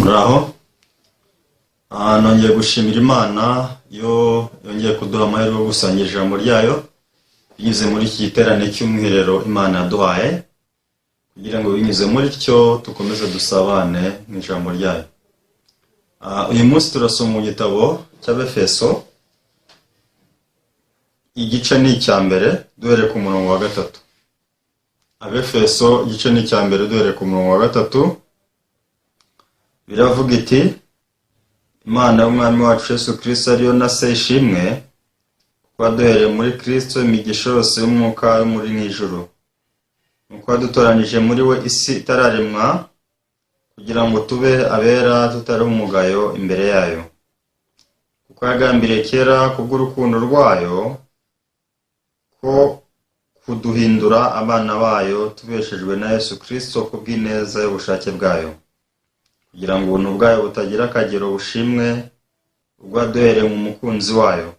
muraho. Nongeye gushimira Imana yo yongeye kuduha amahirwe yo gusangira ijambo ryayo binyuze muri iki giterane cy'umwiherero Imana yaduhaye, kugira ngo binyuze muri cyo dukomeze dusabane mu ijambo ryayo. Uyu munsi turasoma mu gitabo cy'Abefeso, igice ni icya mbere duhereye ku murongo wa 3. Abefeso igice ni icya mbere duhereye ku murongo wa 3. Biravuga iti: Imana y'Umwami wacu Yesu Kristo ariyo na se ishimwe, kuko yaduhereye muri Kristo imigisha yose y'umwuka yo muri n'ijuru, nuko yadutoranije muri we isi itararemwa, kugira ngo tube abera tutariho umugayo imbere yayo, kuko yagambiriye kera kubw'urukundo rwayo ko kuduhindura abana bayo tubeshejwe na Yesu Kristo kubw'ineza y'ubushake bwayo, kugira ngo ubuntu bwayo butagira akagero bushimwe ubwo yaduhereye mu mukunzi wayo,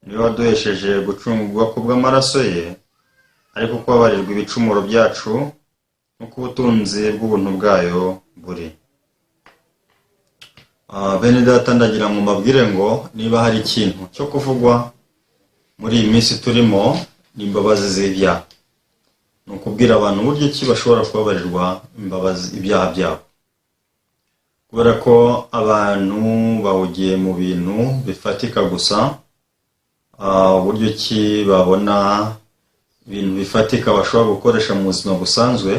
niwe waduhesheje gucungurwa kubw'amaraso ye, ariko kubabarirwa ibicumuro byacu n'uko ubutunzi bw'ubuntu bwayo buri. Bene data, ndagira ngo mbabwire ngo niba hari ikintu cyo kuvugwa muri iyi minsi turimo ni imbabazi z'ibyaha. Ni ukubwira abantu uburyo ki bashobora kubabarirwa ibyaha byabo, kubera ko abantu bahugiye mu bintu bifatika gusa. Uburyo ki babona ibintu bifatika bashobora gukoresha mu buzima busanzwe,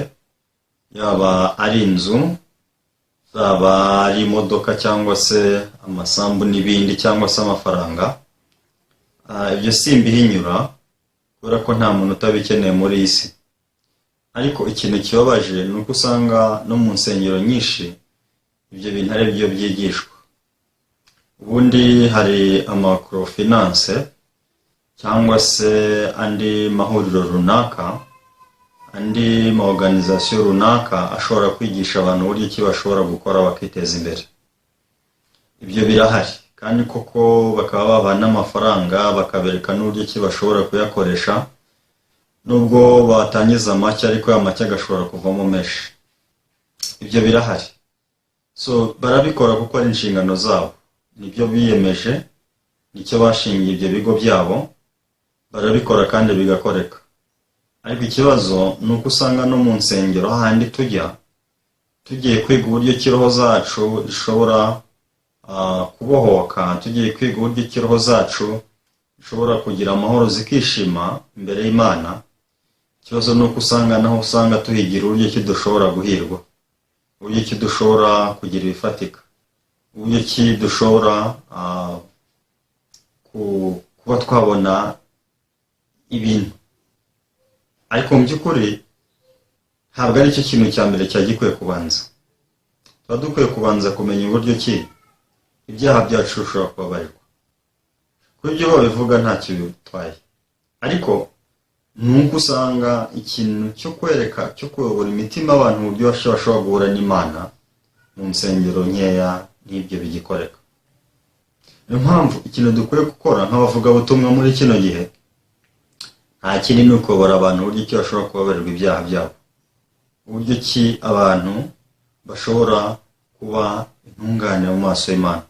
yaba ari inzu, zaba ari imodoka, cyangwa se amasambu n'ibindi, cyangwa se amafaranga. Ibyo simbihinyura, kubera ko nta muntu utabikeneye muri iyi si. Ariko ikintu kibabaje ni uko usanga no mu nsengero nyinshi ibyo bintu ari byo byigishwa. Ubundi hari amacrofinance cyangwa se andi mahuriro runaka, andi maorganisation runaka ashobora kwigisha abantu uburyo ki bashobora gukora bakiteza imbere. Ibyo birahari, kandi koko bakaba babana n'amafaranga, bakabereka n'uburyo ki bashobora kuyakoresha, nubwo batangiza make ariko ya make agashobora kuvamo menshi. Ibyo birahari. So barabikora kuko ari inshingano zabo, nibyo biyemeje, nicyo bashingiye ibyo bigo byabo, barabikora kandi bigakoreka. Ariko ikibazo ni uko usanga no mu nsengero hahandi tugiye kwiga uburyo kiroho zacu ishobora kubohoka, tugiye kwiga uburyo kiroho zacu ishobora kugira amahoro zikishima imbere y'Imana. Ikibazo ni uko usanga naho usanga tuhigira uburyo ki dushobora guhirwa, uburyo ki dushobora kugira ibifatika, uburyo ki dushobora kuba twabona ibintu. Ariko mu by'ukuri ntabwo ari cyo kintu cya mbere cyagikwiye kubanza. Tuba dukwiye kubanza kumenya uburyo ki ibyaha byacu bishobora kubabarirwa. Kuri ibyo babivuga ntacyo bitwaye, ariko nuko usanga ikintu cyo kuyobora imitima abantu uburyo bashobora guhura n'Imana mu nsengero nkeya n'ibyo bigikoreka. Niyo mpamvu ikintu dukwiye gukora nk'abavugabutumwa muri kino gihe nta kindi ni ukuyobora abantu uburyo ki bashobora kubabarirwa ibyaha byabo, uburyo ki abantu bashobora kuba intungane mu maso y'Imana,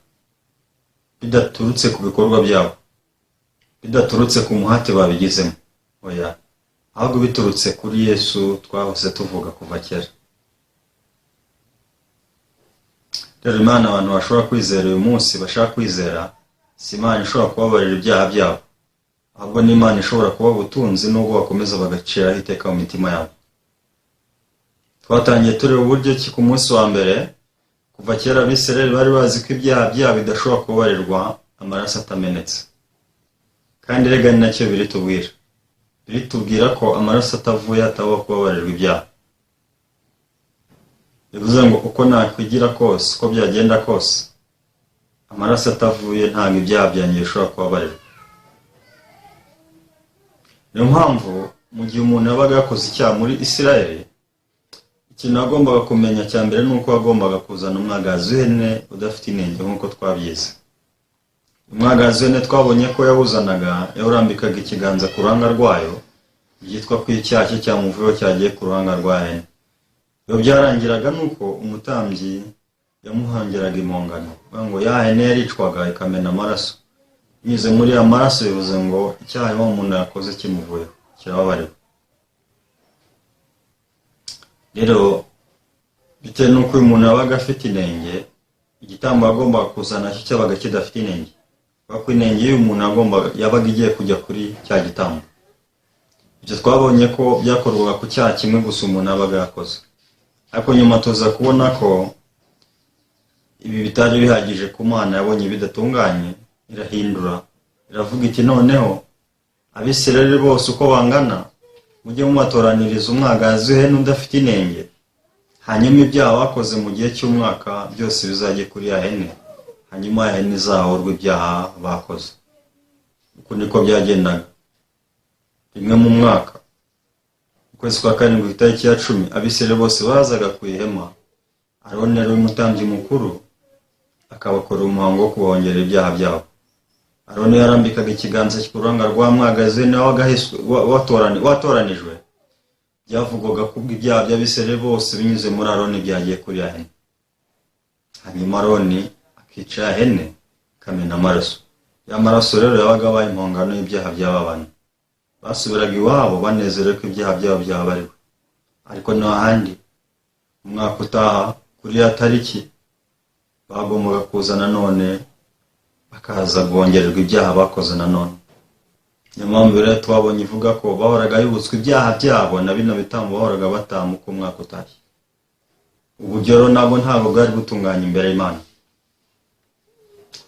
bidaturutse ku bikorwa byabo, bidaturutse ku muhate babigizemo, oya, ahubwo biturutse kuri Yesu twahose tuvuga kuva kera. Rero Imana abantu bashobora kwizera uyu munsi bashaka kwizera, si Imana ishobora kubabarira ibyaha byabo, ahubwo ni Imana ishobora kuba ubutunzi nubwo bakomeza bagaciraho iteka mu mitima yabo. Twatangiye tureba uburyo ki ku munsi wa mbere kuva kera Abisirayeli bari bazi ko ibyaha byabo bidashobora kubabarirwa amaraso atamenetse. Kandi rega ni nacyo biritubwira ko amaraso atavuye atabaho kubabarirwa ibyaha. Bivuze ngo uko nakwigira kose, uko byagenda kose, amaraso atavuye ntabwo ibyaha byanjye bishobora kubabarirwa. Niyo mpamvu mu gihe umuntu yabaga yakoze icyaha muri Isirayeli, ikintu agombaga kumenya cya mbere ni uko agombaga kuzana umwagazi w'ihene udafite inenge nk'uko twabyize. Umwagazi w'ihene twabonye ko yawuzanaga, yawurambikaga ikiganza ku ruhanga rwayo, byitwa ko icyaha cye cyamuvuyeho cyagiye ku ruhanga rwa hene. Iyo byarangiraga nuko umutambyi yamuhangeraga impongano, ngo ya hene yaricwaga ikamena amaraso. Binyuze muri ya maraso bivuze ngo icyaha uwo muntu yakoze kimuvuyeho kirababariwe. Rero bitewe n'uko uyu muntu yabaga afite inenge, igitambo agomba kuzana cyo cyabaga kidafite inenge, kuko inenge y'uyu muntu yabaga igiye kujya kuri cya gitambo. Ibyo twabonye ko byakorwaga ku cyaha kimwe gusa umuntu yabaga yakoze, ariko nyuma tuza kubona ko ibi bitari bihagije ku Mana. Yabonye bidatunganye, irahindura, iravuga iti noneho Abisirayeli bose uko bangana mujye mubatoraniriza umwagazi w'ihene udafite inenge, hanyuma ibyaha bakoze mu gihe cy'umwaka byose bizajye kuri ya hene, hanyuma ya hene izahorwe ibyaha bakoze. Uko niko byagendaga. Rimwe mu mwaka, ukwezi kwa karindwi itariki ya 10, Abisirayeli bose bazaga ku ihema. Aroni yari umutambyi mukuru, akabakora umuhango wo kubahongera ibyaha byabo. Aroni yarambikaga ikiganza ku ruhanga rwa mwagazi w'ihene watoranijwe. Byavugwaga ko ibyaha by'Abisirayeli bose binyuze muri Aroni byagiye kuri ya hene. Hanyuma Aroni akica ya hene ikamena amaraso. Ya maraso rero yabaga abaye impongano y'ibyaha by'abana. Basubiraga iwabo banezerewe ko ibyaha byabo byabariwe. Ariko no handi umwaka utaha kuri ya tariki bagombaga kuza nanone bakaza bongererwa ibyaha bakoze nanone. Niyo mpamvu rero twabonye ivuga ko bahoraga bibutswe ibyaha byabo na bino bitambo bahoraga bataha uko umwaka utashye. Uburyo rero nabwo ntabwo bwari butunganye imbere y'Imana.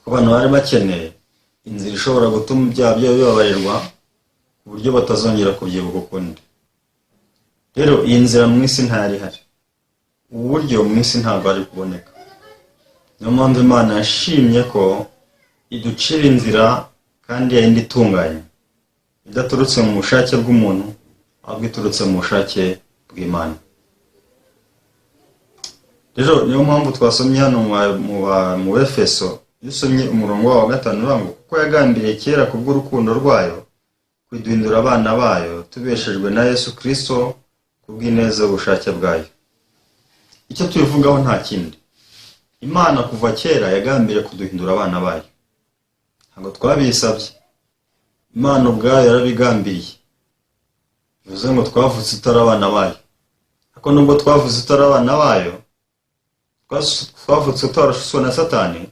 Abantu bari bakeneye inzira ishobora gutuma ibyaha byabo bibabarirwa ku buryo batazongera kubyibuka ukundi. Rero iyi nzira mu isi ntari ihari, ubu buryo mu isi ntabwo ari kuboneka. Niyo mpamvu Imana yashimye ko iducira inzira kandi yindi itunganye, idaturutse mu bushake bw'umuntu ahubwo iturutse mu bushake bw'Imana. Rero niyo mpamvu twasomye hano mu Efeso, dusomye umurongo wa 5 uvuga kuko yagambiriye kera kubw'urukundo rwayo kwiduhindura abana bayo tubeshejwe na Yesu Kristo kubw'ineza y'ubushake bwayo. Icyo tubivugaho nta kindi, Imana kuva kera yagambiriye kuduhindura abana bayo. Ntabwo twabisabye, Imana ubwayo yarabigambiriye. Bivuze ngo twavutse utari abana bayo. Ariko nubwo twavutse utari abana bayo, twavutse utarashuswe na Satani,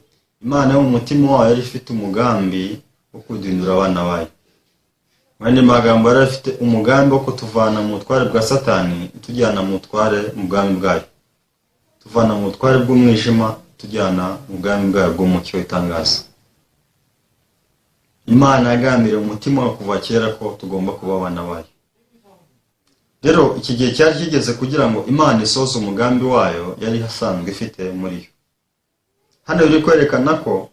Imana yo mu mutima wayo yari ifite umugambi wo kuduhindura abana bayo. Mwene magambo yari afite umugambi wo kutuvana mu butware bwa Satani tujyana mu butware mu bwami bwayo, tuvana mu butware bw'umwijima tujyana mu bwami bwayo bw'umucyo itangaza. Imana yagambiriye umutima wo kuva kera ko tugomba kuba abana bayo. Rero iki gihe cyari kigeze kugira ngo Imana isoze umugambi wayo yari hasanzwe ifite muri yo. Hano biri kwerekana ko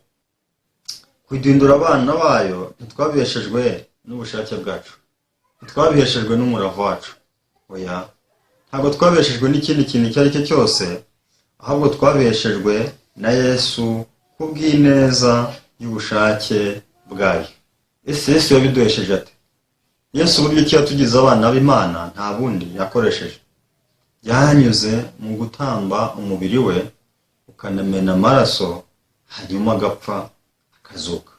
kwiduhindura abana bayo ntitwabiheshejwe n'ubushake bwacu, ntitwabiheshejwe n'umurava wacu. Oya, ntabwo twabiheshejwe n'ikindi kintu icyo ari cyo cyose, ahubwo twabiheshejwe na Yesu kubw'ineza y'ubushake bwayo. Ese Yesu yabiduhesheje ate? Yesu buryo ki yatugize abana b'Imana nta bundi yakoresheje. Yanyuze mu gutamba umubiri we ukanamena amaraso, hanyuma agapfa akazuka.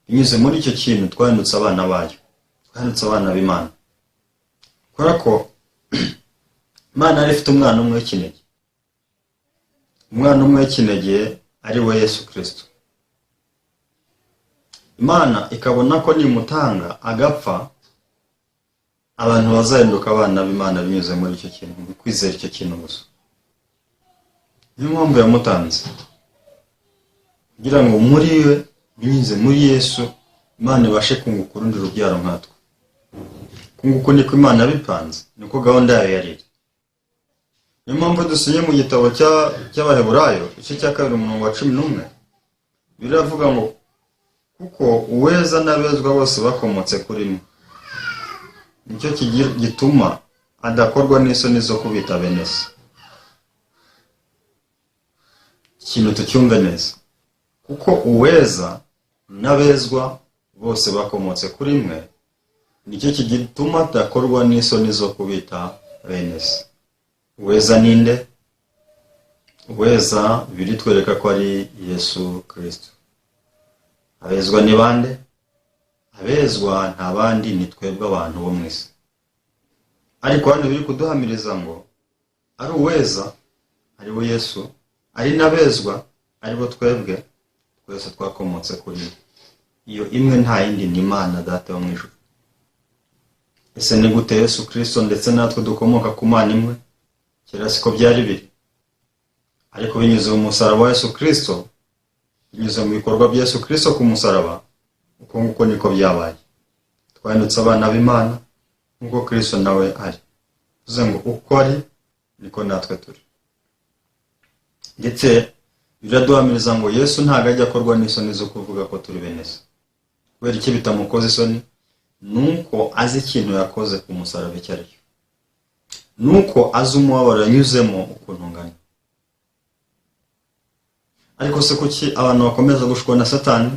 Binyuze muri icyo kintu twahindutse abana bayo, twahindutse abana b'Imana. Kubera ko Imana yari ifite umwana umwe w'ikinege, umwana umwe w'ikinege ari we Yesu Kristo. Imana ikabona ko nimutanga agapfa, abantu bazahinduka abana b'Imana binyuze muri icyo kintu, kwizera icyo kintu gusa. Niyo mpamvu yamutanze, kugira ngo muri we, binyuze muri Yesu, Imana ibashe kunguka urundi rubyaro nkatwe. Kunguka niko Imana yabipanze, niko gahunda yayo yari. Niyo mpamvu dusomye mu gitabo cy'Abaheburayo igice cya 2 umurongo wa 11, biravuga ngo kuko uweza n'abezwa bose bakomotse kuri mwe, nicyo gituma adakorwa n'isoni zo kubita bene se. Ikintu tucyumve neza, kuko uweza n'abezwa bose bakomotse kuri mwe, nicyo gituma adakorwa n'isoni zo kubita bene se. Uweza ninde? uweza biri twereka ko ari Yesu Kristo. Abezwa ni bande? Abezwa nta bandi ni twebwe abantu bo mwisi. Ariko hano biri kuduhamiriza ngo ari uweza ari we Yesu, ari nabezwa ari bo twebwe, twese twakomotse kuri iyo imwe nta yindi ni Imana Data wo mwijuru. Ese ni gute Yesu Kristo ndetse natwe dukomoka ku Mana imwe? Kera siko byari biri. Ariko binyuze mu musaraba wa Yesu Kristo, binyuze mu bikorwa bya Yesu Kristo ku musaraba, uko nguko niko byabaye. Twahindutse abana b'Imana nk'uko Kristo nawe ari. Tuze ngo uko ari niko natwe turi. Ndetse biraduhamiriza ngo Yesu ntago ajya akorwa n'isoni zo kuvuga ko turi bene se. Kubera iki bitamukoze isoni? Nuko azi ikintu yakoze ku musaraba icyo ari cyo. Nuko azi umubabaro yanyuzemo ukuntu ungana. Ariko se kuki abantu bakomeza gushukwa na Satani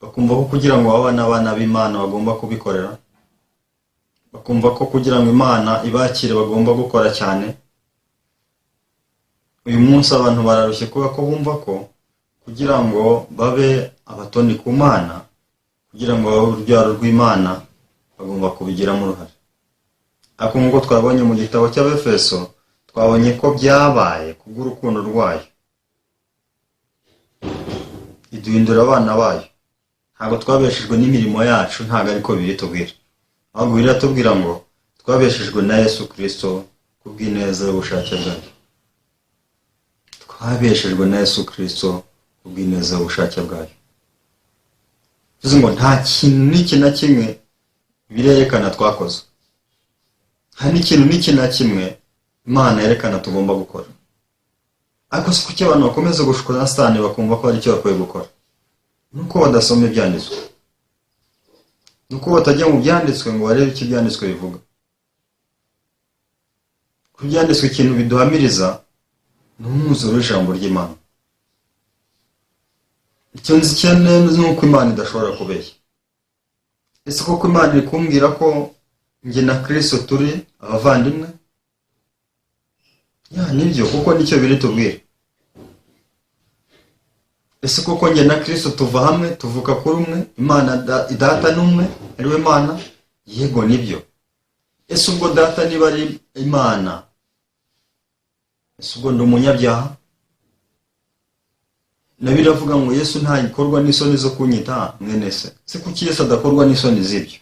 bakumva ko kugira ngo babane abana b'Imana bagomba kubikorera, bakumva ko kugira ngo Imana ibakire bagomba gukora cyane? Uyu munsi abantu bararushye kuba ko bumva ko kugira ngo babe abatoni ku Mana, kugira ngo babe urubyaro rw'Imana, bagomba kubigiramo uruhare. Ariko nk'uko twabonye mu gitabo cy'Abefeso, twabonye ko byabaye kubw'urukundo rwayo iduhindura abana bayo. Ntabwo twabeshejwe n'imirimo yacu, ntabwo ariko biri tubwira. Ahubwo biratubwira ngo twabeshejwe na Yesu Kristo kubw'ineza y'ubushake bwayo. Twabeshejwe na Yesu Kristo kubw'ineza y'ubushake bwayo. Tuzi ngo nta kintu n'iki na kimwe birerekana twakoze. Nta n'ikintu n'iki na kimwe Imana yerekana tugomba gukora. Ariko si kuki abantu bakomeza gushukwa na Satani bakumva ko ari icyo bakwiye gukora? Nuko badasoma ibyanditswe. Nuko batajya mu byanditswe ngo barebe icyo ibyanditswe bivuga. Ku byanditswe ikintu biduhamiriza ni umwuzuro w'ijambo ry'Imana. Icyo nzi cyane ni uko Imana idashobora kubeshya. Ese koko Imana iri kumbwira ko njye na Kristo turi abavandimwe? Ya, nibyo kuko nicyo biri tubwira. Ese koko njye na Kristo tuva hamwe, tuvuka kuri umwe, Imana Data n'umwe, ari we Mana? Yego nibyo. Ese ubwo Data niba ari Imana, ese ubwo ndi umunyabyaha? Na biravuga ngo Yesu nta gikorwa n'isoni zo kunyita mwene se. Se kuki Yesu adakorwa n'isoni z'ibyo?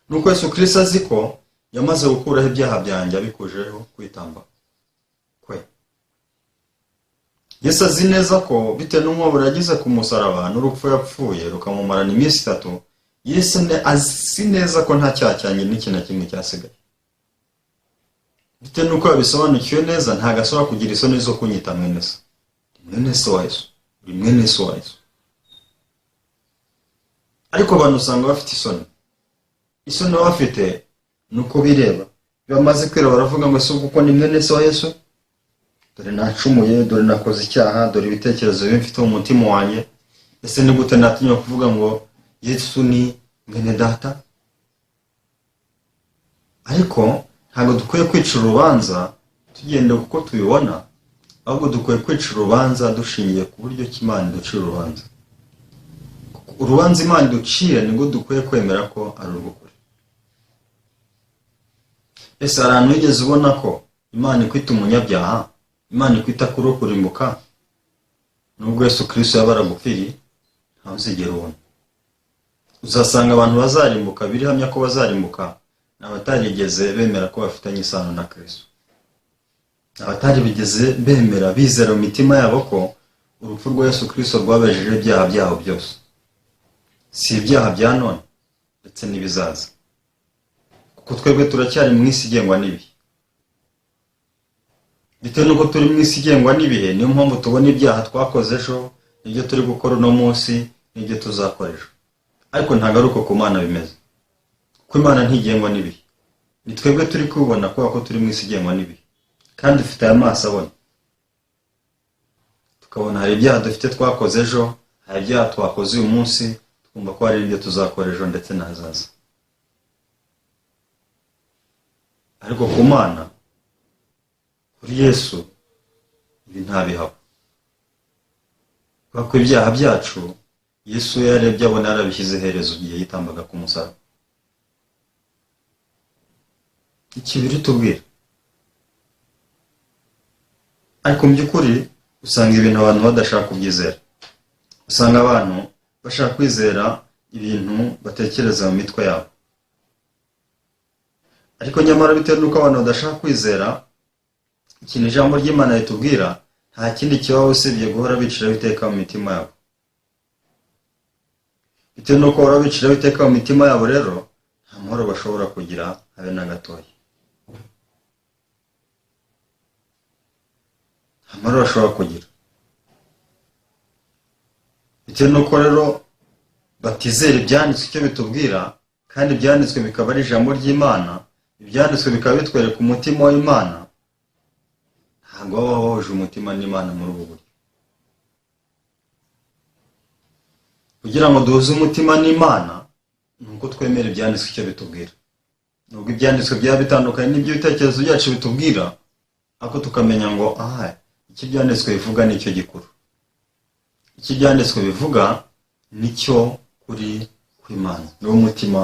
Nuko Yesu Kristo azi ko yamaze gukuraho ibyaha byanjye abikujeho kwitamba kwe. Yesu azi neza ko bitewe n'umubabaro yagize ku musaraba n'urupfu yapfuye rukamumarana iminsi 3, Yesu azi neza ko nta cyaha cyanjye n'iki na kimwe cyasigaye. Bitewe n'uko yabisobanukiwe neza, nta gasora kugira isoni zo kunyita mwene se. Mwene se wa Yesu, uri mwene se wa Yesu. Ariko abantu usanga bafite isoni. Isoni bafite nuko bireba. Bamaze kwera baravuga ngo se kuko ni mwene se wa Yesu, dore nacumuye, dore nakoze icyaha, dore ibitekerezo bimfite mu mutima wanjye. Ese ni gute natinya kuvuga ngo Yesu ni mwene Data? Ariko ntabwo dukwiye kwica urubanza tugende kuko tubibona, ahubwo dukwiye kwica urubanza dushingiye ku buryo Imana iducira urubanza. Urubanza Imana iducira nibwo dukwiye kwemera ko ari urw'ukuri. Ese hari ahantu wigeze ubona ko Imana ikwita umunyabyaha, Imana ikwita kuri kurimbuka? Nubwo Yesu Kristo yabaragupfiriye, ntawe uzigera ubona. Uzasanga abantu bazarimbuka, birihamya ko bazarimbuka, n'abatarigeze bemera ko bafitanye isano na Kristo. Abatari bigeze bemera bizera mu mitima yabo ko urupfu rwa Yesu Kristo rwabejeje ibyaha byabo byose. Si ibyaha bya none ndetse n'ibizaza. Kuko twebwe turacyari mu isi igengwa n'ibihe. Bitewe n'uko turi mu isi igengwa n'ibihe, niyo mpamvu tubona ibyaha twakoze ejo, n'ibyo turi gukora uno munsi, n'ibyo tuzakora ejo. Ariko ntabwo ari uko ku Mana bimeze. Kuko Imana ntigengwa n'ibihe. Ni twebwe turi kubona ko turi mu isi igengwa n'ibihe. Kandi dufite amaso abona. Tukabona hari ibyaha dufite twakoze ejo, hari ibyaha twakoze uyu munsi, twumva ko hari ibyo tuzakora ejo ndetse n'ahazaza. Ariko ku Mana, kuri Yesu, ibi ntabihaba. Kubera ko ibyaha byacu Yesu yarebye abona yarabishyize iherezo igihe yitambaga ku musaraba. Iki biritubwira. Ariko mu by'ukuri usanga ibintu abantu badashaka kubyizera. Usanga abantu bashaka kwizera ibintu batekereza mu mitwe yabo. Ariko nyamara bitewe n'uko abantu badashaka kwizera ikintu ijambo ry'Imana ritubwira, nta kindi kibaho usibye guhora biciraho iteka mu mitima yabo. Bitewe n'uko bahora biciraho iteka mu mitima yabo rero, nta mahoro bashobora kugira habe na gatoya. Nta mahoro bashobora kugira. Bitewe n'uko rero batizera ibyanditswe icyo bitubwira, kandi ibyanditswe bikaba ari ijambo ry'Imana, ibyanditswe bikaba bitwereka umutima w'Imana, ntabwo baba bahuje umutima n'Imana muri ubu buryo. Kugira ngo duhuze umutima n'Imana, ni uko twemera ibyanditswe icyo bitubwira. Nubwo ibyanditswe byaba bitandukanye n'ibyo ibitekerezo byacu bitubwira, ariko tukamenya ngo icyo ibyanditswe bivuga nicyo gikuru. Icyo ibyanditswe bivuga nicyo kuri kw'Imana, niwo mutima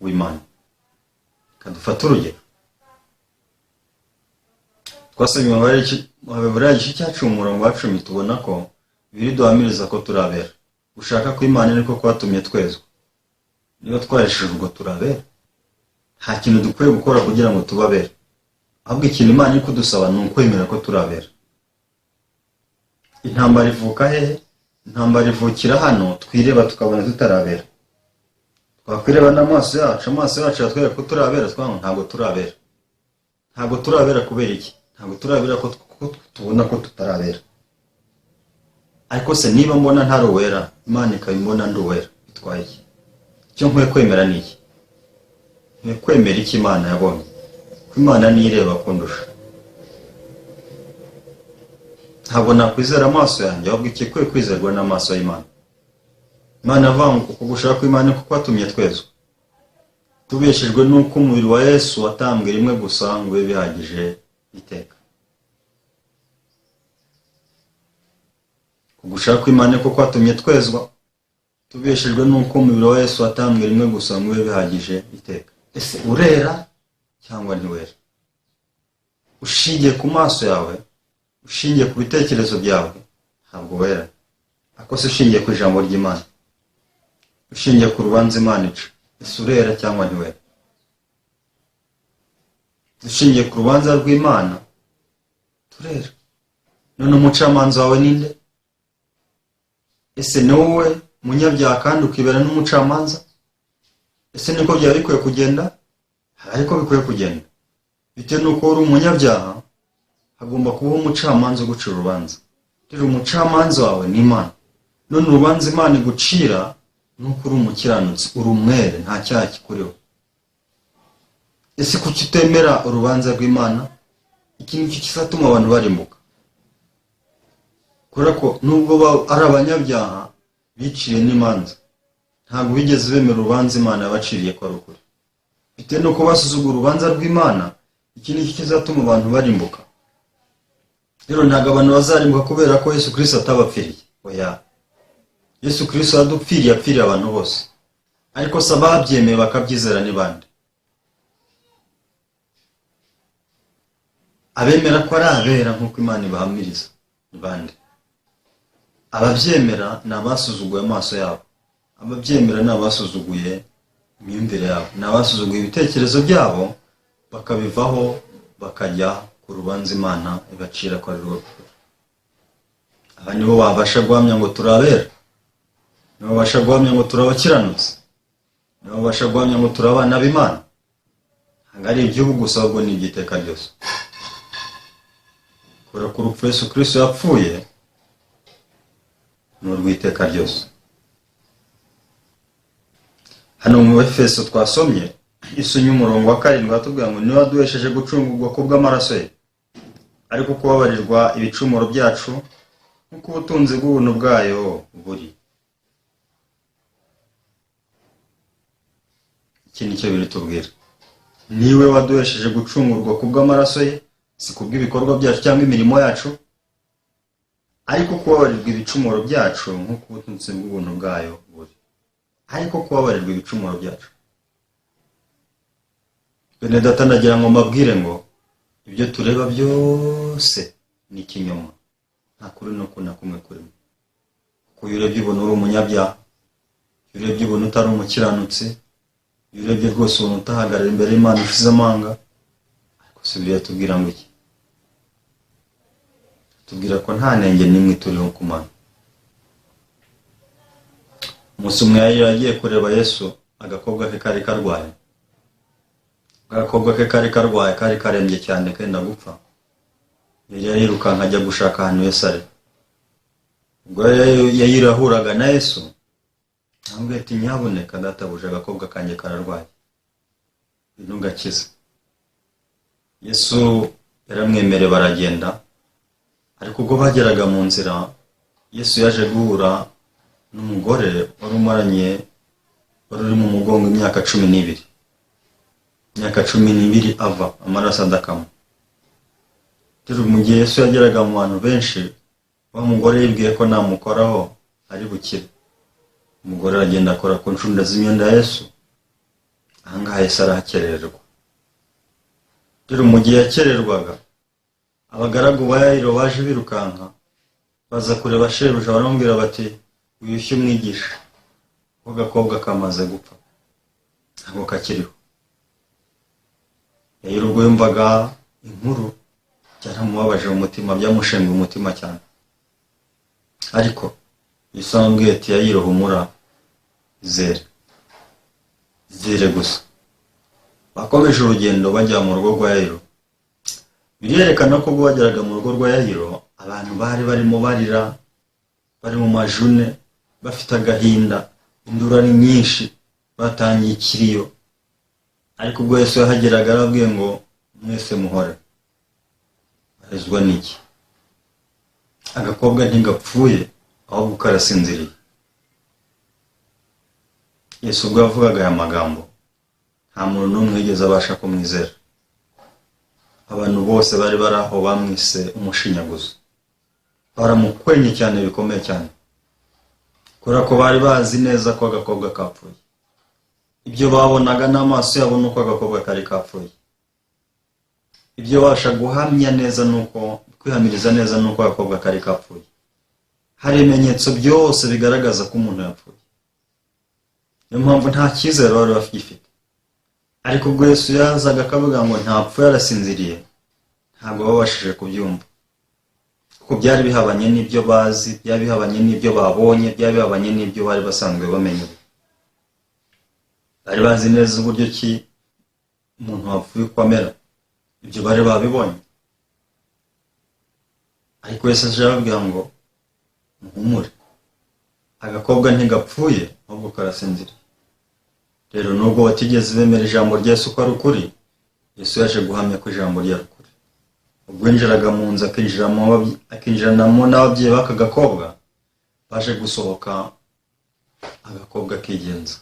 w'Imana. Kadufata urugero. Twasomye mu Baheburayo igice cya 10 umurongo wa 10 tubona ko biri duhamiriza ko turabera. Gushaka kw'Imana niko kwatumye twezwa. Niba twareshejwe ubwo turabera. Nta kintu dukwiye gukora kugira ngo tubabere. Ahubwo ikintu Imana iri kudusaba ni ukwemera ko turabera. Intambara ivuka hehe? Intambara ivukira hano twireba tukabona tutarabera. Twakwireba n'amaso yacu yatwereka ko turabera, twango ntabwo turabera. Ntabwo turabera kubera iki? Ntabwo turabera ko tubona ko tutarabera. Ariko se niba mbona ntari uwera, Imana ikabimbona ndi uwera, bitwaye iki? Icyo nkwiye kwemera ni iki? Nkwiye kwemera iki Imana yabonye? Ko Imana nireba kundusha. Ntabwo nakwizera amaso yanjye, ahubwo ikikwiye kwizerwa n'amaso y'Imana. Imana avanga uko gushaka kw'Imana ko kwatumye twezwa. Tubeshejwe n'uko umubiri wa Yesu watambwe rimwe gusa ngo bibe bihagije iteka. Kugushaka kw'Imana ko kwatumye twezwa. Tubeshejwe n'uko umubiri wa Yesu watambwe rimwe gusa ngo bibe bihagije iteka. Ese urera cyangwa ntiwera? Ushingiye ku maso yawe, ushingiye ku bitekerezo byawe, ntabwo wera. Ako se ushingiye ku ijambo ry'Imana, ushingiye ku rubanza Imana ica, ese urera cyangwa ntiwera? Ushingiye ku rubanza rw'Imana, turera. None umucamanza wawe ninde? Ese ni wowe munyabyaha kandi ukibera n'umucamanza? Ese niko byaba bikwiye kugenda? Ariko bikwiye kugenda. Bitewe n'uko uri umunyabyaha, hagomba kubaho umucamanza ugucira urubanza. Rero umucamanza wawe ni Imana. None urubanza Imana igucira nuko uri umukiranutsi, uri umwere, nta cyaha kikuriho. Ese kuki utemera urubanza rw'Imana? Iki nicyo kizatuma abantu barimbuka. Kubera ko nubwo ari abanyabyaha biciye n'imanza, ntabwo bigeze bemera urubanza Imana yabaciriye ko ari ukuri. Bitewe n'uko basuzugura urubanza rw'Imana, iki nicyo kizatuma abantu barimbuka. Rero ntabwo abantu bazarimbuka kubera ko Yesu Kristo atabapfiriye. Oya. Yesu Kristo yadupfiriye, apfiriye abantu bose. Ariko se ababyemeye bakabyizera ni bande? Abemera ko ari abera nk'uko Imana ibahamiriza ni bande? Ababyemera ni abasuzuguye amaso yabo. Ababyemera ni abasuzuguye imyumvire yabo. Ni abasuzuguye ibitekerezo byabo, bakabivaho bakajya ku rubanza Imana ibacira ko ari rwo. Aba nibo babasha guhamya ngo turabera. Nibo babasha guhamya ngo turabakiranutsi. Nibo babasha guhamya ngo turabana b'Imana. Ntabwo ari iby'ubu gusa, ahubwo ni iby'iteka ryose. Kubera ko urupfu Yesu Kristo yapfuye ni urw'iteka ryose. Hano mu Efeso twasomye isonye umurongo wa 7 batubwira ngo niba duhesheje gucungurwa ku bw'amaraso ye, ariko kubabarirwa ibicumuro byacu nk'uko ubutunzi bw'ubuntu bwayo buri. Iki nicyo biritubwira. Niwe waduhesheje gucungurwa ku bw'amaraso ye, si kubw'ibikorwa byacu cyangwa imirimo yacu, ariko kubabarirwa ibicumuro byacu nk'uko ubutunzi bw'ubuntu bwayo buri. Ariko kubabarirwa ibicumuro byacu. Bene data, ndagira ngo mbabwire ngo ibyo tureba byose ni ikinyoma, nta kuri no kuna kumwe kurimo. Kuko iyo urebye ubona uri umunyabyaha, iyo urebye ubona utari umukiranutsi, iyo urebye rwose ubona utahagarara imbere y'Imana ushize amanga. Ariko si Bibiliya tubwira ngo iki? Tubwira ko nta nenge n'imwe turiho ku Mana. Umunsi umwe yagiye kureba Yesu, agakobwa ke kari karwaye. Agakobwa ke kari karwaye, kari karembye cyane kenda gupfa. Yirukanka ajya gushaka ahantu Yesu ari. Ubwo yayirahuraga na Yesu, ambwira ati nyabuneka databuja, agakobwa kanjye kararwaye, ntugakize. Yesu yaramwemereye baragenda. Ariko ubwo bageraga mu nzira, Yesu yaje guhura n'umugore wari umaranye, wari uri mu mugongo imyaka 12. Imyaka 12 ava amaraso adakama. Rero mu gihe Yesu yageraga mu bantu benshi, wa mugore yibwiye ko namukoraho ari bukire. Umugore aragenda akora ku nshunda z'imyenda ya Yesu. Ahangaha Yesu arahakererwa. Rero mu gihe yakererwaga, abagaragu ba Yayiro baje birukanka, baza kureba shebuja, baramubwira bati uyushye umwigisha, ko gakobwa kamaze gupfa, ntabwo kakiriho. Yayiro ubwo yumvaga inkuru byaramubabaje mu mutima, byamushenguye umutima cyane. Ariko Yesu amubwiye ati Yayiro humura, izere gusa. Bakomeje urugendo bajya mu rugo rwa Yayiro. Birerekana ko ubwo bageraga mu rugo rwa Yayiro, abantu bari barimo barira, bari mu majune, bafite agahinda, induru ari nyinshi, batangiye ikiriyo. Ariko ubwo Yesu yahageraga arabwiye ngo mwese muhore. Arezwa n'iki? Agakobwa ntigapfuye, ahubwo karasinziriye. Yesu ubwo yavugaga aya magambo, nta muntu n'umwe yigeze abasha kumwizera. Abantu bose bari baraho bamwise umushinyaguzi, baramukwenye cyane bikomeye cyane, kubera ko bari bazi neza ko agakobwa kapfuye. Ibyo babonaga n'amaso yabo nuko agakobwa kari kapfuye. Ibyo basha guhamya neza nuko, kwihamiriza neza nuko agakobwa kari kapfuye. Hari ibimenyetso byose bigaragaza ko umuntu yapfuye. Niyo mpamvu nta cyizere bari bafite. Ariko ubwo Yesu yazaga akavuga ngo ntapfuye arasinziriye, ntabwo babashije kubyumva. Kuko byari bihabanye n'ibyo bazi, byari bihabanye n'ibyo babonye, byari bihabanye n'ibyo bari basanzwe bamenye. Bari bazi neza uburyo ki umuntu wapfuye kwamera. Ibyo bari babibonye. Ariko Yesu aje ababwira ngo muhumure, agakobwa ntigapfuye, ahubwo karasinziriye. Rero nubwo batigeze bemera ijambo rya Yesu ko ari ukuri, Yesu yaje guhamya ko ijambo rye ari ukuri. Ubwo yinjiraga mu nzu akinjiranamo n'ababyeyi b'aka gakobwa, baje gusohoka, agakobwa kigenza.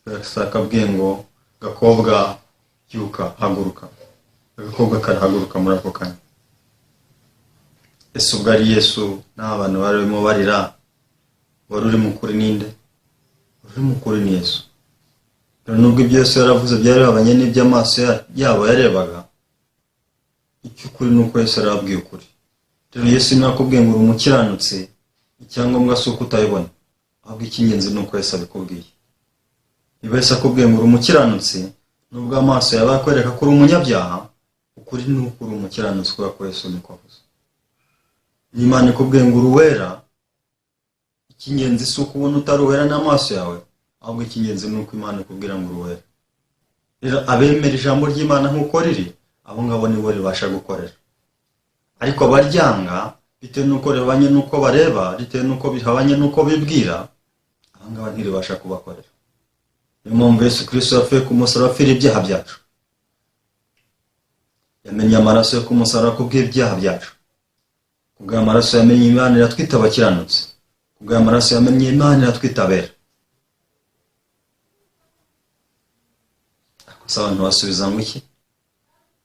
Yesu akabwiye ngo gakobwa byuka, haguruka. Agakobwa karahaguruka muri ako kanya. Yesu ubwo ari Yesu, n'abantu barimo barira, wari uri mukuri ninde? Uri mukuri ni Yesu. Rero nubwo ibyo Yesu yaravuze byari bihabanye n'ibyo amaso yabo yarebaga, icy'ukuri nuko Yesu yarabwiye ukuri. Rero Yesu nakubwiye ngo uri umukiranutsi, icyangombwa si uko utayibona, ahubwo icy'ingenzi nuko Yesu abikubwiye. Niba Yesu akubwiye ngo uri umukiranutsi, nubwo amaso yawe akwereka ko uri umunyabyaha, ukuri nuko uri umukiranutsi kubera ko Yesu niko avuze. N'Imana ikubwiye ngo uri uwera, icy'ingenzi si uko ubona utari uwera n'amaso yawe, ahubwo icy'ingenzi nuko Imana ikubwira ngo uri uwera. Rero abemera ijambo ry'Imana nk'uko riri, abo ngabo nibo ribasha gukorera. Ariko abaryanga bitewe n'uko ribanye n'uko bareba, bitewe n'uko bihabanye n'uko bibwira, abo ngabo ntiribasha kubakorera. Niyo mpamvu Yesu Kristo yapfuye ku musaraba apfira ibyaha byacu. Yamennye amaraso yo ku musaraba kubw'ibyaha byacu. Kubw'aya maraso yamennye Imana iratwita abakiranutsi. Kubw'aya maraso yamennye Imana iratwita abera. Gusa abantu basubiza ngo iki?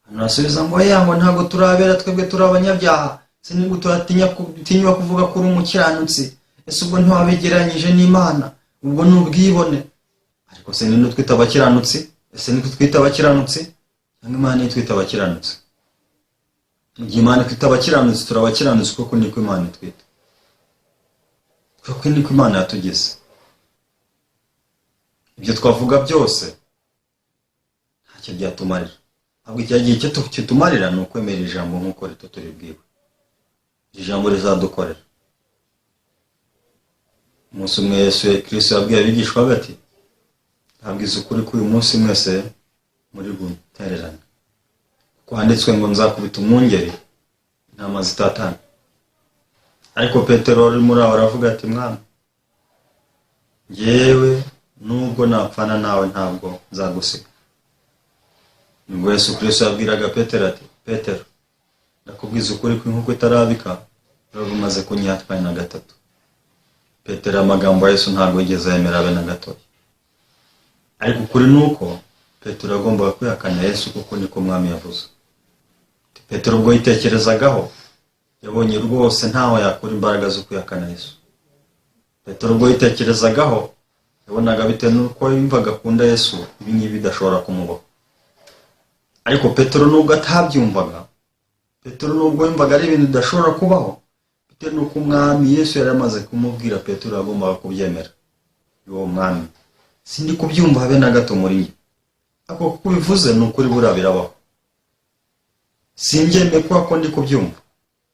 Abantu basubiza ngo ya ngo ntabwo turabera, twebwe turi abanyabyaha. se ni gute watinya kuvuga ko uri umukiranutsi? Ese ubwo ntiwabegeranyije n'Imana? Ubwo ni ubwibone. Ariko se ninde twita abakiranutsi? Ese ni twita abakiranutsi cyangwa Imana itwita abakiranutsi? Igihe Imana itwita abakiranutsi, turabakiranutsi kuko niko Imana itwita, kuko niko Imana yatugeze. Ibyo twavuga byose ntacyo byatumarira, ahubwo icyagiye cyo kitumarira ni ukwemera ijambo nk'uko rito turibwiwe. Ijambo rizadukorera. Umunsi umwe Yesu Kristo yabwiye abigishwa ati, ntabwiza ukuri ko uyu munsi mwese muri gutererana, kwanditswe ngo nzakubita umwungeri intama zitatana. Ariko Petero ari muri aho aravuga ati, Mwami, njyewe nubwo napfana nawe ntabwo nzagusiga. Nibwo Yesu Kristo yabwiraga Petero ati, Petero, ndakubwiza ukuri ko inkoko itarabika uraba umaze kunyihatwaye na gatatu. Petero amagambo ya Yesu ntabwo yigeze yemera be na gatoya. Ariko ukuri nuko Petero agomba kwihakana Yesu kuko niko Mwami yavuze. Petero ubwo yitekerezagaho yabonye rwose ntaho yakura imbaraga zo kwihakana Yesu. Petero ubwo yitekerezagaho yabonaga bitewe nuko yumvaga akunda Yesu ibi ngibi bidashobora kumubaho. Ariko Petero nubwo atabyumvaga, Petero nubwo yumvaga ari ibintu bidashobora kubaho, bitewe nuko Umwami Yesu yari amaze kumubwira Petero agomba kubyemera. Uwo Mwami, sindi kubyumva habe na gato muri njye, ako kuko bivuze ni ukuri buriya birabaho. Simbyemeye ko ndi kubyumva,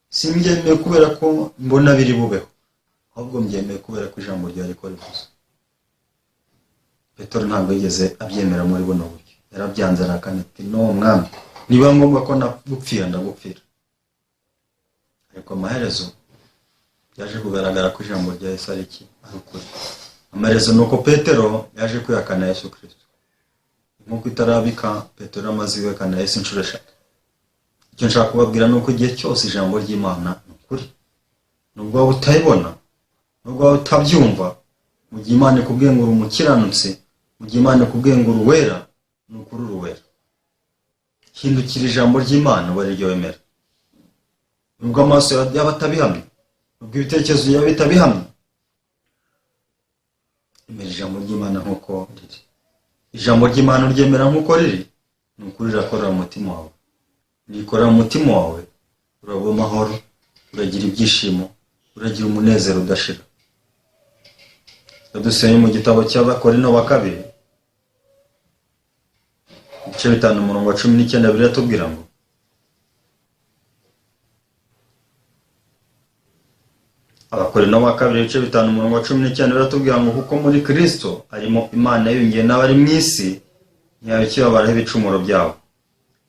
simbyemeye kubera ko mbona biri bubeho, ahubwo mbyemeye kubera ko ijambo ryawe riko rivuze. Petero ntabwo yigeze abyemera muri buno buryo, yarabyanze arakana ati, no Mwami, niba ngombwa ko nagupfira ndagupfira. Ariko amaherezo yaje kugaragara ko ijambo rya Yesu ari ukuri. Amaherezo nuko Petero yaje kwihakana Yesu Kristo. Nkuko itarabika, Petero amaze kwihakana Yesu inshuro 3. Icyo nshaka kubabwira nuko igihe cyose ijambo ry'Imana ni ukuri, nubwo waba utayibona, nubwo waba utabyumva, mu gihe Imana ikubwiye ngo uri umukiranutsi, mu gihe Imana ikubwiye ngo uri uwera, ni ukuri uri uwera. Hindukira ijambo ry'Imana uba ariryo wemera. Nubwo amaso yaba atabihamya, nubwo ibitekerezo yaba bitabihamya, emera ijambo ry'Imana nk'uko riri. Ijambo ry'Imana uryemera nk'uko riri, ni ukuri rirakorera mu mutima wawe. Nikorera mu mutima wawe, uraba amahoro, uragira ibyishimo, uragira umunezero udashira. Dusomye mu gitabo cy'Abakorinto wa 2, ibice 5:19 biratubwira ngo, Abakorinto wa 2 ibice 5:19 biratubwira ngo, kuko muri Kristo harimo Imana yiyungiye n'abari mu isi, ntiyabikibabaraho ibicumuro byabo,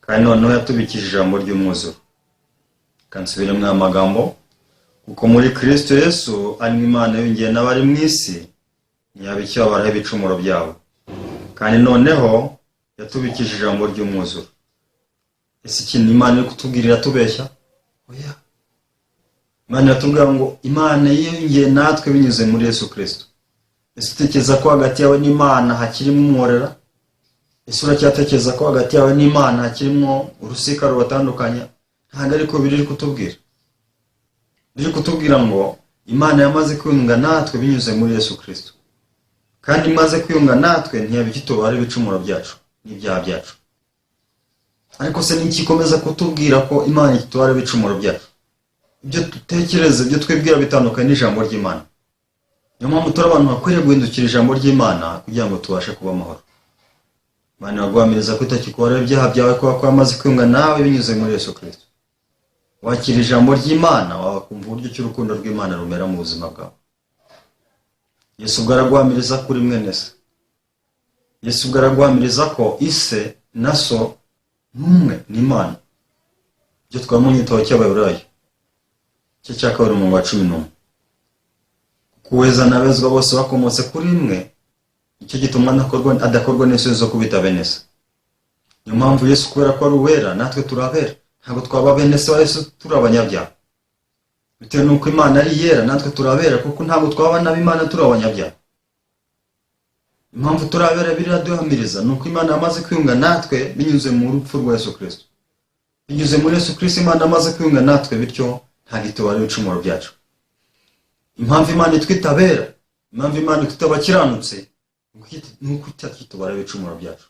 kandi noneho yatubikije ijambo ry'umwuzuro. Kansubiremo amagambo, kuko muri Kristo Yesu harimo Imana yiyungiye n'abari mu isi, ntiyabikibabaraho ibicumuro byabo, kandi noneho yatubikije ijambo ry'umwuzuro. Ese ikintu Imana iri kutubwirira tubeshya? Oya. Imana yatubwira ngo Imana yiyungiye natwe binyuze muri Yesu Kristo. Ese utekereza ko hagati yawe n'Imana hakirimo umworera? Ese uracyatekereza ko hagati yawe n'Imana hakirimo urusika rubatandukanya? Ntabwo ariko biri kutubwira. Biri kutubwira ngo Imana yamaze kwiyunga natwe binyuze muri Yesu Kristo, kandi imaze kwiyunga natwe ntiyabikitubara ibicumuro byacu n'ibyaha byacu. Ariko se niki komeza kutubwira ko Imana itubara ibicumuro byacu? Ibyo dutekereza, ibyo twibwira bitandukanye n'ijambo ry'Imana. Niyo mpamvu turi abantu bakwiriye guhindukira ijambo ry'Imana kugira ngo tubashe kuba amahoro. Imana yaguhamiriza ko itakikubarira ibyaha byawe kuko yamaze kwiyunga nawe binyuze muri Yesu Kristo. Wakira ijambo ry'Imana, wakumva uburyo cy'urukundo rw'Imana rumera mu buzima bwawe. Yesu ubwo araguhamiriza kuri mwene se. Yesu ubwo araguhamiriza ko ise na so n'umwe n'Imana. Ibyo twamunye igitabo cy'Abaheburayo cya 2:11. Kuweza n'abezwa bose bakomotse kuri imwe, icyo gituma adakorwa n'isoni zo kubita bene se. Niyo mpamvu Yesu kubera ko ari uwera, natwe turabera. Ntabwo twaba bene se wa Yesu turi abanyabyaha. Bitewe nuko Imana ari yera, natwe turabera kuko ntabwo twaba n'Imana turi abanyabyaha. Impamvu turabera biraduhamiriza nuko Imana yamaze kwiyunga natwe binyuze mu rupfu rwa Yesu Kristo. Binyuze muri Yesu Kristo Imana yamaze kwiyunga natwe, bityo ntabwo itubara ibicumuro byacu. Impamvu Imana itwita abera, impamvu Imana itwita abakiranutse, ni uko itatubara ibicumuro byacu,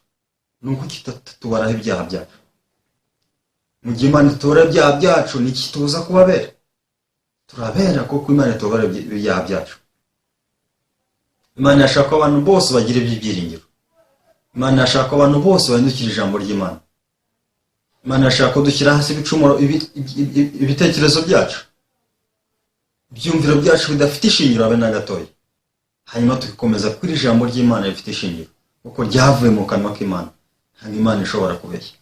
ni uko itatubaraho ibyaha byacu. Mu gihe Imana itubara ibyaha byacu, ni iki tubuza kuba abera? Turabera kuko Imana itubara ibyaha byacu. Imana yashaka abantu bose bagira ibyiringiro. Imana yashaka abantu bose bahindukira ijambo ry'Imana. Imana yashaka ko dushyira hasi ibicumuro, ibitekerezo byacu, ibyumviro byacu bidafite ishingiro habe na gatoya, hanyuma tugakomeza kuri ijambo ry'Imana rifite ishingiro, kuko ryavuye mu kanwa k'Imana. Ntabwo Imana ishobora kubeshya.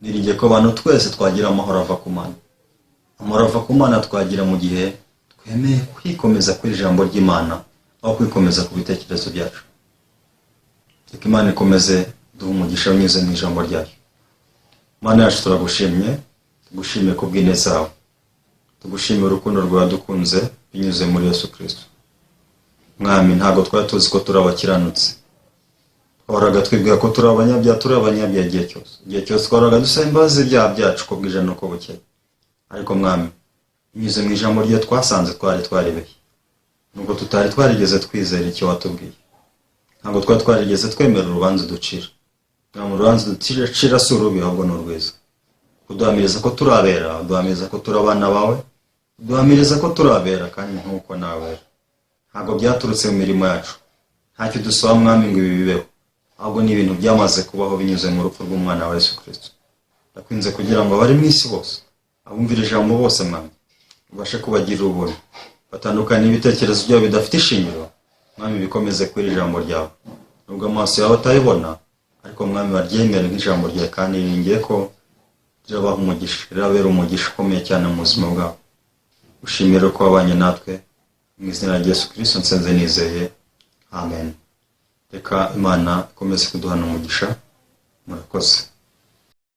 Niringiye ko abantu twese twagira amahoro ava ku Mana. Amahoro ava ku Mana twagira mu gihe twemeye kwikomeza kuri ijambo ry'Imana aho kwikomeza ku bitekerezo byacu. Reka Imana ikomeze duhe umugisha unyuze mu ijambo ryayo. Mana yacu turagushimye, tugushimiye ku bw'ineza yawe, tugushimiye urukundo rwawe dukunze binyuze muri Yesu Kristo. Mwami, ntabwo twari tuzi ko turi abakiranutse. Twahoraga twibwira ko turi abanyabyaha, turi abanyabyaha igihe cyose. Igihe cyose twahoraga dusaba imbabazi z'ibyaha byacu uko bwije n'uko bukeye. Ariko Mwami, binyuze mu ijambo rye twasanze twari twaribeshye, nubwo tutari twarigeze twizera icyo watubwiye. Ntabwo twari twarigeze twemera urubanza ducira. Mwami, urubanza ducira si urubi, ahubwo ni urwiza. Kuduhamiriza ko turabera, uduhamiriza ko turi abana bawe, uduhamiriza ko turabera kandi nk'uko nawe. Ntabwo byaturutse mu mirimo yacu, ntacyo dusaba Mwami ngo ibi bibeho, ahubwo ni ibintu byamaze kubaho binyuze mu rupfu rw'umwana wa Yesu Kristo. Ndakwinze kugira ngo abari mu isi bose, abumvira ijambo bose Mwami, ubashe kubagirira ubuntu, batandukanye n'ibitekerezo byabo bidafite ishingiro. Mwami, bikomeze kuri ijambo ryawe, nubwo amaso yawe atayibona, ariko Mwami baryemere nk'ijambo ryawe, kandi niringiye ko rirabaha umugisha, rirabera umugisha ukomeye cyane mu buzima bwabo. Ushimire ko wabanye natwe, mu izina rya Yesu Kristo nsenze nizeye, amen. Reka Imana ikomeze kuduhana umugisha. Murakoze.